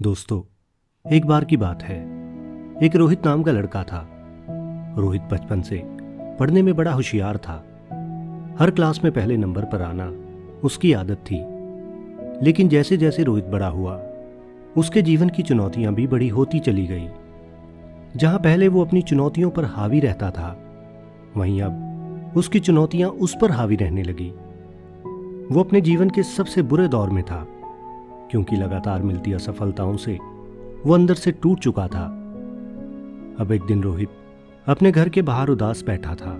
दोस्तों, एक बार की बात है। एक रोहित नाम का लड़का था। रोहित बचपन से पढ़ने में बड़ा होशियार था। हर क्लास में पहले नंबर पर आना उसकी आदत थी। लेकिन जैसे जैसे रोहित बड़ा हुआ, उसके जीवन की चुनौतियां भी बड़ी होती चली गई। जहां पहले वो अपनी चुनौतियों पर हावी रहता था, वहीं अब उसकी चुनौतियां उस पर हावी रहने लगी। वो अपने जीवन के सबसे बुरे दौर में था, क्योंकि लगातार मिलती असफलताओं से वो अंदर से टूट चुका था। अब एक दिन रोहित अपने घर के बाहर उदास बैठा था।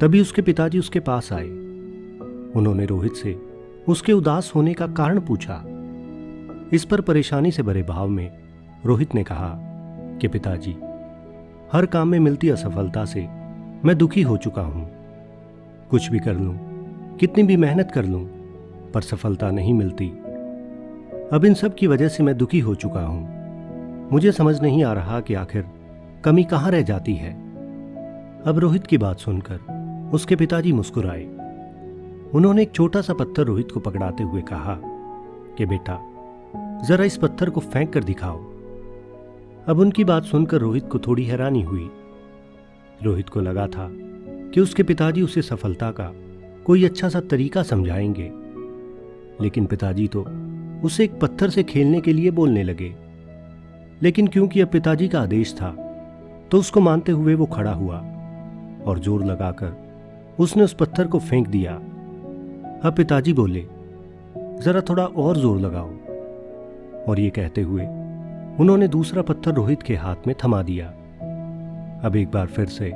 तभी उसके पिताजी उसके पास आए। उन्होंने रोहित से उसके उदास होने का कारण पूछा। इस पर परेशानी से भरे भाव में रोहित ने कहा कि पिताजी, हर काम में मिलती असफलता से मैं दुखी हो चुका हूं। कुछ भी कर लूं, कितनी भी मेहनत कर लूं, पर सफलता नहीं मिलती। अब इन सब की वजह से मैं दुखी हो चुका हूं। मुझे समझ नहीं आ रहा कि आखिर कमी कहां रह जाती है। अब रोहित की बात सुनकर उसके पिताजी मुस्कुराए। उन्होंने एक छोटा सा पत्थर रोहित को पकड़ाते हुए कहा कि बेटा, जरा इस पत्थर को फेंक कर दिखाओ। अब उनकी बात सुनकर रोहित को थोड़ी हैरानी हुई। रोहित को लगा था कि उसके पिताजी उसे सफलता का कोई अच्छा सा तरीका समझाएंगे, लेकिन पिताजी तो उसे एक पत्थर से खेलने के लिए बोलने लगे। लेकिन क्योंकि अब पिताजी का आदेश था, तो उसको मानते हुए वो खड़ा हुआ और जोर लगाकर उसने उस पत्थर को फेंक दिया। अब पिताजी बोले, जरा थोड़ा और जोर लगाओ। और ये कहते हुए उन्होंने दूसरा पत्थर रोहित के हाथ में थमा दिया। अब एक बार फिर से,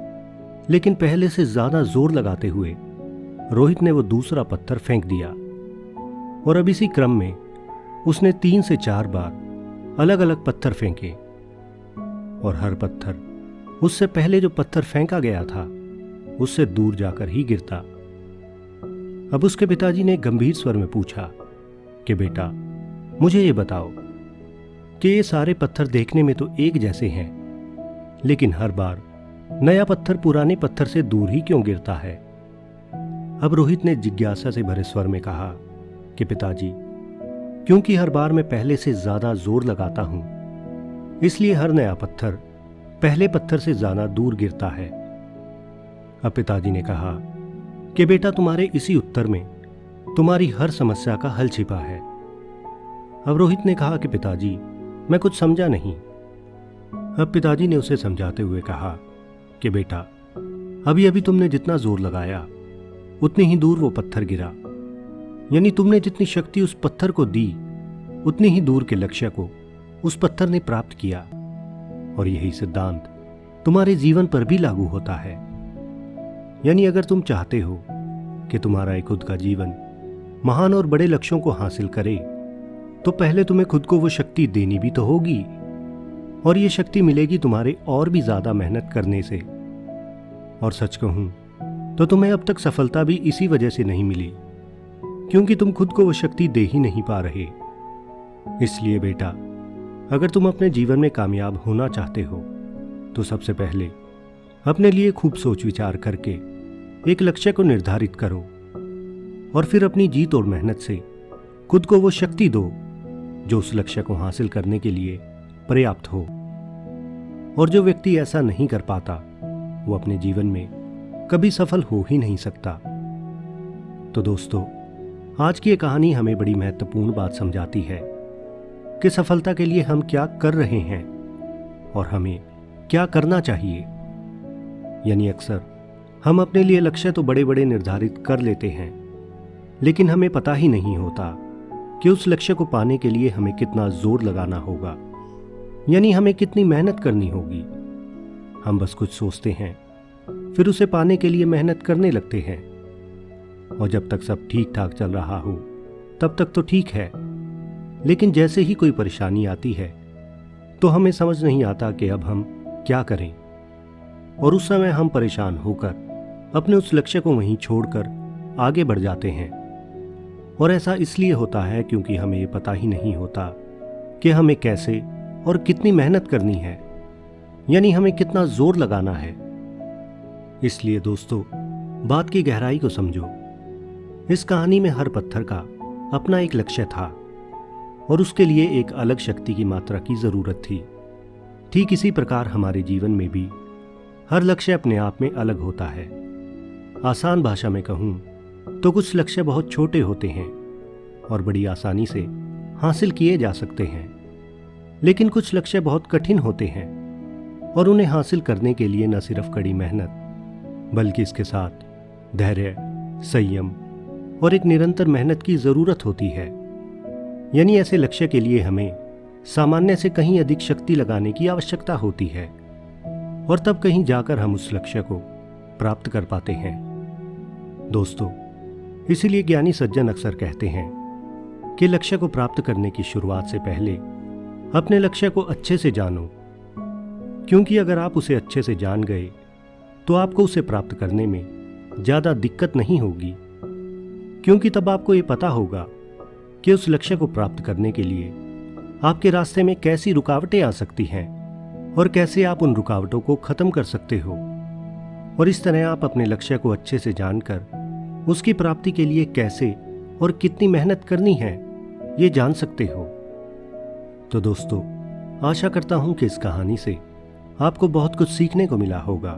लेकिन पहले से ज्यादा जोर लगाते हुए रोहित ने वो दूसरा पत्थर फेंक दिया। और अब इसी क्रम में उसने 3 से 4 बार अलग अलग पत्थर फेंके, और हर पत्थर उससे पहले जो पत्थर फेंका गया था उससे दूर जाकर ही गिरता। अब उसके पिताजी ने गंभीर स्वर में पूछा कि बेटा, मुझे ये बताओ कि ये सारे पत्थर देखने में तो एक जैसे हैं, लेकिन हर बार नया पत्थर पुराने पत्थर से दूर ही क्यों गिरता है? अब रोहित ने जिज्ञासा से भरे स्वर में कहा कि पिताजी, क्योंकि हर बार मैं पहले से ज्यादा जोर लगाता हूं, इसलिए हर नया पत्थर पहले पत्थर से ज्यादा दूर गिरता है। अब पिताजी ने कहा कि बेटा, तुम्हारे इसी उत्तर में तुम्हारी हर समस्या का हल छिपा है। अब रोहित ने कहा कि पिताजी, मैं कुछ समझा नहीं। अब पिताजी ने उसे समझाते हुए कहा कि बेटा, अभी अभी तुमने जितना जोर लगाया उतनी ही दूर वो पत्थर गिरा। यानी तुमने जितनी शक्ति उस पत्थर को दी, उतनी ही दूर के लक्ष्य को उस पत्थर ने प्राप्त किया। और यही सिद्धांत तुम्हारे जीवन पर भी लागू होता है। यानी अगर तुम चाहते हो कि तुम्हारा एक खुद का जीवन महान और बड़े लक्ष्यों को हासिल करे, तो पहले तुम्हें खुद को वो शक्ति देनी भी तो होगी। और ये शक्ति मिलेगी तुम्हारे और भी ज्यादा मेहनत करने से। और सच कहूं तो तुम्हें अब तक सफलता भी इसी वजह से नहीं मिली, क्योंकि तुम खुद को वो शक्ति दे ही नहीं पा रहे। इसलिए बेटा, अगर तुम अपने जीवन में कामयाब होना चाहते हो, तो सबसे पहले अपने लिए खूब सोच विचार करके एक लक्ष्य को निर्धारित करो, और फिर अपनी जीत और मेहनत से खुद को वो शक्ति दो जो उस लक्ष्य को हासिल करने के लिए पर्याप्त हो। और जो व्यक्ति ऐसा नहीं कर पाता, वो अपने जीवन में कभी सफल हो ही नहीं सकता। तो दोस्तों, आज की ये कहानी हमें बड़ी महत्वपूर्ण बात समझाती है कि सफलता के लिए हम क्या कर रहे हैं और हमें क्या करना चाहिए। यानी अक्सर हम अपने लिए लक्ष्य तो बड़े बड़े निर्धारित कर लेते हैं, लेकिन हमें पता ही नहीं होता कि उस लक्ष्य को पाने के लिए हमें कितना जोर लगाना होगा, यानी हमें कितनी मेहनत करनी होगी। हम बस कुछ सोचते हैं, फिर उसे पाने के लिए मेहनत करने लगते हैं, और जब तक सब ठीक ठाक चल रहा हो तब तक तो ठीक है। लेकिन जैसे ही कोई परेशानी आती है, तो हमें समझ नहीं आता कि अब हम क्या करें, और उस समय हम परेशान होकर अपने उस लक्ष्य को वहीं छोड़कर आगे बढ़ जाते हैं। और ऐसा इसलिए होता है क्योंकि हमें ये पता ही नहीं होता कि हमें कैसे और कितनी मेहनत करनी है, यानी हमें कितना जोर लगाना है। इसलिए दोस्तों, बात की गहराई को समझो। इस कहानी में हर पत्थर का अपना एक लक्ष्य था, और उसके लिए एक अलग शक्ति की मात्रा की जरूरत थी। ठीक इसी प्रकार हमारे जीवन में भी हर लक्ष्य अपने आप में अलग होता है। आसान भाषा में कहूं तो कुछ लक्ष्य बहुत छोटे होते हैं और बड़ी आसानी से हासिल किए जा सकते हैं, लेकिन कुछ लक्ष्य बहुत कठिन होते हैं और उन्हें हासिल करने के लिए न सिर्फ कड़ी मेहनत बल्कि इसके साथ धैर्य, संयम और एक निरंतर मेहनत की जरूरत होती है। यानी ऐसे लक्ष्य के लिए हमें सामान्य से कहीं अधिक शक्ति लगाने की आवश्यकता होती है और तब कहीं जाकर हम उस लक्ष्य को प्राप्त कर पाते हैं। दोस्तों, इसीलिए ज्ञानी सज्जन अक्सर कहते हैं कि लक्ष्य को प्राप्त करने की शुरुआत से पहले अपने लक्ष्य को अच्छे से जानो, क्योंकि अगर आप उसे अच्छे से जान गए तो आपको उसे प्राप्त करने में ज्यादा दिक्कत नहीं होगी, क्योंकि तब आपको ये पता होगा कि उस लक्ष्य को प्राप्त करने के लिए आपके रास्ते में कैसी रुकावटें आ सकती हैं और कैसे आप उन रुकावटों को खत्म कर सकते हो। और इस तरह आप अपने लक्ष्य को अच्छे से जानकर उसकी प्राप्ति के लिए कैसे और कितनी मेहनत करनी है ये जान सकते हो। तो दोस्तों, आशा करता हूं कि इस कहानी से आपको बहुत कुछ सीखने को मिला होगा।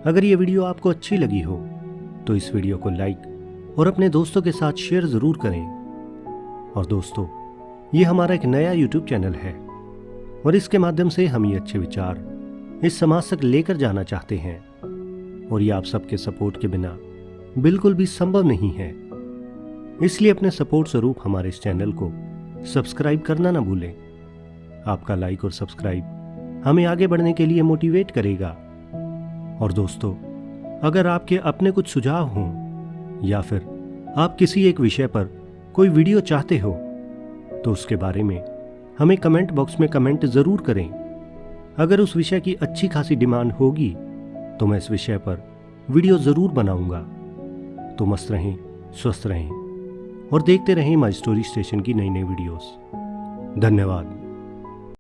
अगर ये वीडियो आपको अच्छी लगी हो तो इस वीडियो को लाइक और अपने दोस्तों के साथ शेयर जरूर करें। और दोस्तों, ये हमारा एक नया YouTube चैनल है और इसके माध्यम से हम ये अच्छे विचार इस समाज तक लेकर जाना चाहते हैं, और ये आप सबके सपोर्ट के बिना बिल्कुल भी संभव नहीं है। इसलिए अपने सपोर्ट स्वरूप हमारे इस चैनल को सब्सक्राइब करना ना भूलें। आपका लाइक और सब्सक्राइब हमें आगे बढ़ने के लिए मोटिवेट करेगा। और दोस्तों, अगर आपके अपने कुछ सुझाव हों या फिर आप किसी एक विषय पर कोई वीडियो चाहते हो तो उसके बारे में हमें कमेंट बॉक्स में कमेंट जरूर करें। अगर उस विषय की अच्छी खासी डिमांड होगी तो मैं इस विषय पर वीडियो जरूर बनाऊंगा। तो मस्त रहें, स्वस्थ रहें और देखते रहें माय स्टोरी स्टेशन की नई नई वीडियोस। धन्यवाद।